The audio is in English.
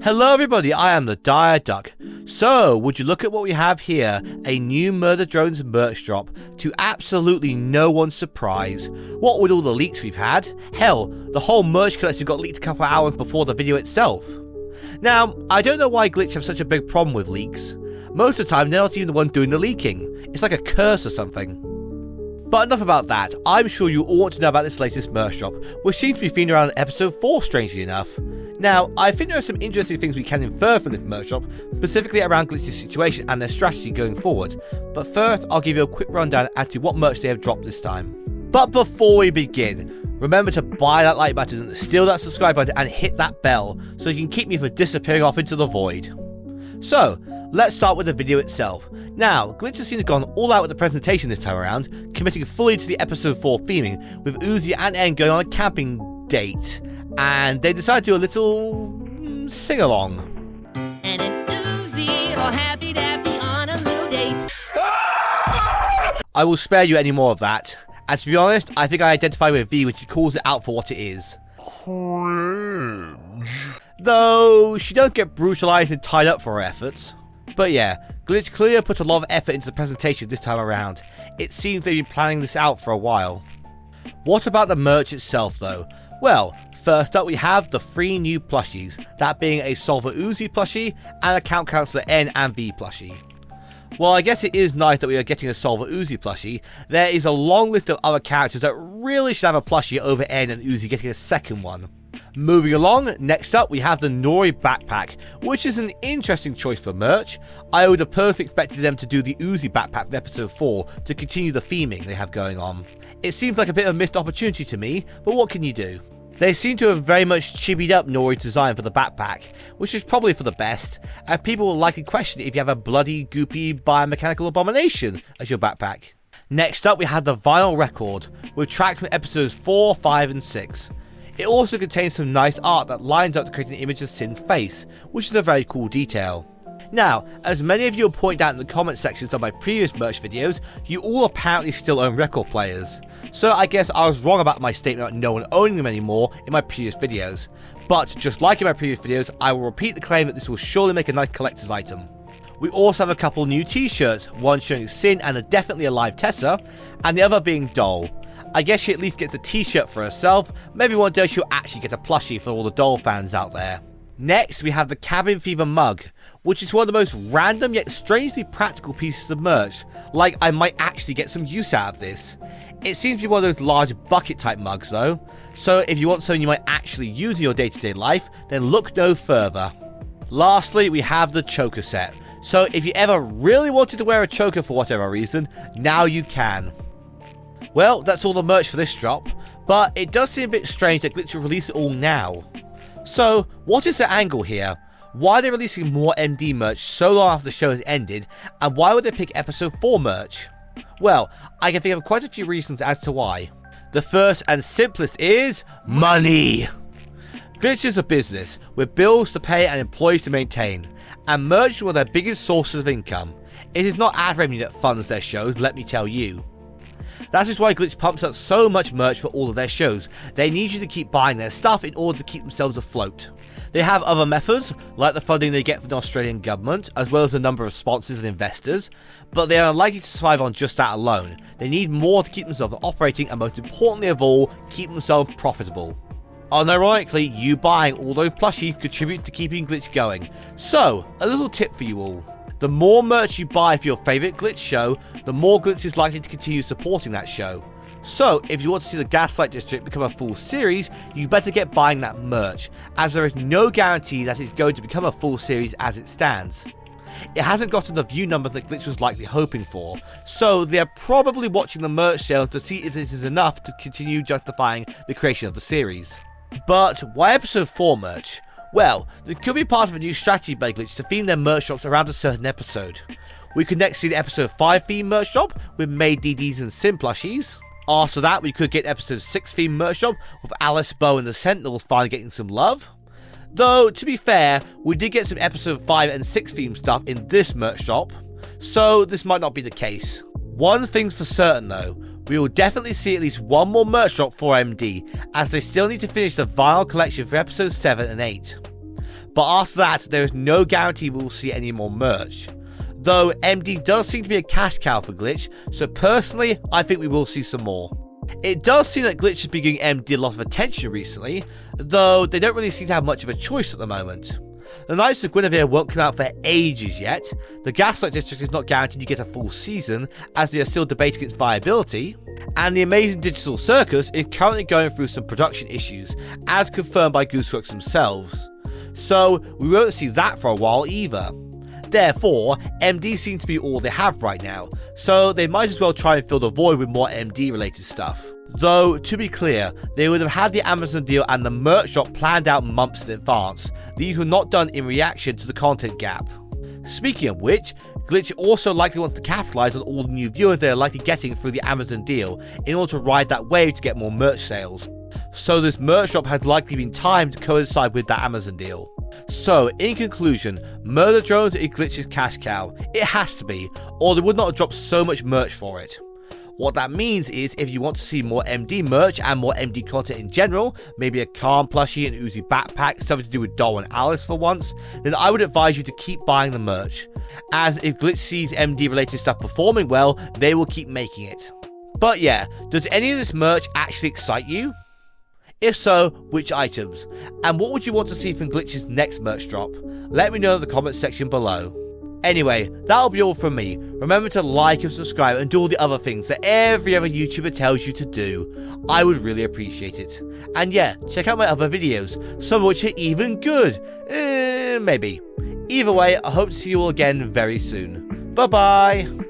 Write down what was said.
Hello everybody, I am the Dire Duck. So, would you look at what we have here, a new Murder Drones merch drop, to absolutely no one's surprise. What with all the leaks we've had? Hell, the whole merch collection got leaked a couple of hours before the video itself. Now, I don't know why Glitch have such a big problem with leaks. Most of the time, they're not even the one doing the leaking. It's like a curse or something. But enough about that, I'm sure you all want to know about this latest merch drop, which seems to be themed around episode 4 strangely enough. Now, I think there are some interesting things we can infer from this merch drop, specifically around Glitch's situation and their strategy going forward, but first I'll give you a quick rundown as to what merch they have dropped this time. But before we begin, remember to buy that like button, steal that subscribe button and hit that bell so you can keep me from disappearing off into the void. So, let's start with the video itself. Now, Glitch has seemed to have gone all out with the presentation this time around, committing fully to the episode 4 theming, with Uzi and En going on a camping date, and they decided to do a little sing-along. And an Uzi all happy dappy on a little date. I will spare you any more of that, and to be honest, I think I identify with V when she calls it out for what it is. Cringe. Though, she don't get brutalized and tied up for her efforts. But yeah, Glitch clearly put a lot of effort into the presentation this time around. It seems they've been planning this out for a while. What about the merch itself though? Well, first up we have the 3 new plushies, that being a Solver Uzi plushie and a Camp Counselor N and V plushie. While I guess it is nice that we are getting a Solver Uzi plushie, there is a long list of other characters that really should have a plushie over N and Uzi getting a second one. Moving along, next up we have the Nori backpack, which is an interesting choice for merch. I would have personally expected them to do the Uzi backpack from episode 4 to continue the theming they have going on. It seems like a bit of a missed opportunity to me, but what can you do? They seem to have very much chibied up Nori's design for the backpack, which is probably for the best, and people will likely question if you have a bloody, goopy, biomechanical abomination as your backpack. Next up we have the Vinyl Record, with tracks from episodes 4, 5 and 6. It also contains some nice art that lines up to create an image of Sin's face, which is a very cool detail. Now, as many of you have pointed out in the comment sections of my previous merch videos, you all apparently still own record players. So I guess I was wrong about my statement about no one owning them anymore in my previous videos. But just like in my previous videos, I will repeat the claim that this will surely make a nice collector's item. We also have a couple new t-shirts, one showing Sin and a definitely alive Tessa, and the other being Doll. I guess she at least gets a t-shirt for herself, maybe one day she'll actually get a plushie for all the Doll fans out there. Next we have the Cabin Fever mug, which is one of the most random yet strangely practical pieces of merch, like I might actually get some use out of this. It seems to be one of those large bucket type mugs though, so if you want something you might actually use in your day-to-day life, then look no further. Lastly we have the choker set, so if you ever really wanted to wear a choker for whatever reason, now you can. Well, that's all the merch for this drop, but it does seem a bit strange that Glitch will release it all now. So, what is the angle here? Why are they releasing more MD merch so long after the show has ended, and why would they pick episode 4 merch? Well, I can think of quite a few reasons as to why. The first and simplest is money! Glitch is a business, with bills to pay and employees to maintain, and merch is one of their biggest sources of income. It is not ad revenue that funds their shows, let me tell you. That is why Glitch pumps out so much merch for all of their shows. They need you to keep buying their stuff in order to keep themselves afloat. They have other methods, like the funding they get from the Australian government, as well as a number of sponsors and investors, but they are unlikely to survive on just that alone. They need more to keep themselves operating and most importantly of all, keep themselves profitable. Unironically, you buying all those plushies contribute to keeping Glitch going. So, a little tip for you all. The more merch you buy for your favourite Glitch show, the more Glitch is likely to continue supporting that show. So, if you want to see the Gaslight District become a full series, you better get buying that merch, as there is no guarantee that it's going to become a full series as it stands. It hasn't gotten the view numbers that Glitch was likely hoping for, so they're probably watching the merch sale to see if it is enough to continue justifying the creation of the series. But why episode 4 merch? Well, it could be part of a new strategy by Glitch to theme their merch drops around a certain episode. We could next see the episode 5 theme merch drop with May DDs and Sin plushies. After that, we could get episode 6 theme merch drop with Alice, Bo and the Sentinels finally getting some love. Though, to be fair, we did get some episode 5 and 6 theme stuff in this merch drop, so this might not be the case. One thing's for certain though, we will definitely see at least one more merch drop for MD, as they still need to finish the vinyl collection for episodes 7 and 8. but after that there is no guarantee we will see any more merch. Though MD does seem to be a cash cow for Glitch, so personally I think we will see some more. It does seem that Glitch has been giving MD a lot of attention recently, though they don't really seem to have much of a choice at the moment. The Knights of Guinevere won't come out for ages yet, the Gaslight District is not guaranteed to get a full season as they are still debating its viability, and the Amazing Digital Circus is currently going through some production issues, as confirmed by Gooseworks themselves. So we won't see that for a while either. Therefore, MD seems to be all they have right now, so they might as well try and fill the void with more MD related stuff. Though, to be clear, they would have had the Amazon deal and the merch drop planned out months in advance. These were not done in reaction to the content gap. Speaking of which, Glitch also likely wants to capitalize on all the new viewers they are likely getting through the Amazon deal in order to ride that wave to get more merch sales. So this merch drop has likely been timed to coincide with that Amazon deal. So, in conclusion, Murder Drones is Glitch's cash cow. It has to be, or they would not have dropped so much merch for it. What that means is, if you want to see more MD merch and more MD content in general, maybe a Khan plushie, an Uzi backpack, something to do with Doll and Alice for once, then I would advise you to keep buying the merch, as if Glitch sees MD related stuff performing well, they will keep making it. But yeah, does any of this merch actually excite you? If so, which items? And what would you want to see from Glitch's next merch drop? Let me know in the comments section below. Anyway, that'll be all from me. Remember to like and subscribe and do all the other things that every other YouTuber tells you to do. I would really appreciate it. And yeah, check out my other videos, some of which are even good. Maybe. Either way, I hope to see you all again very soon. Bye bye!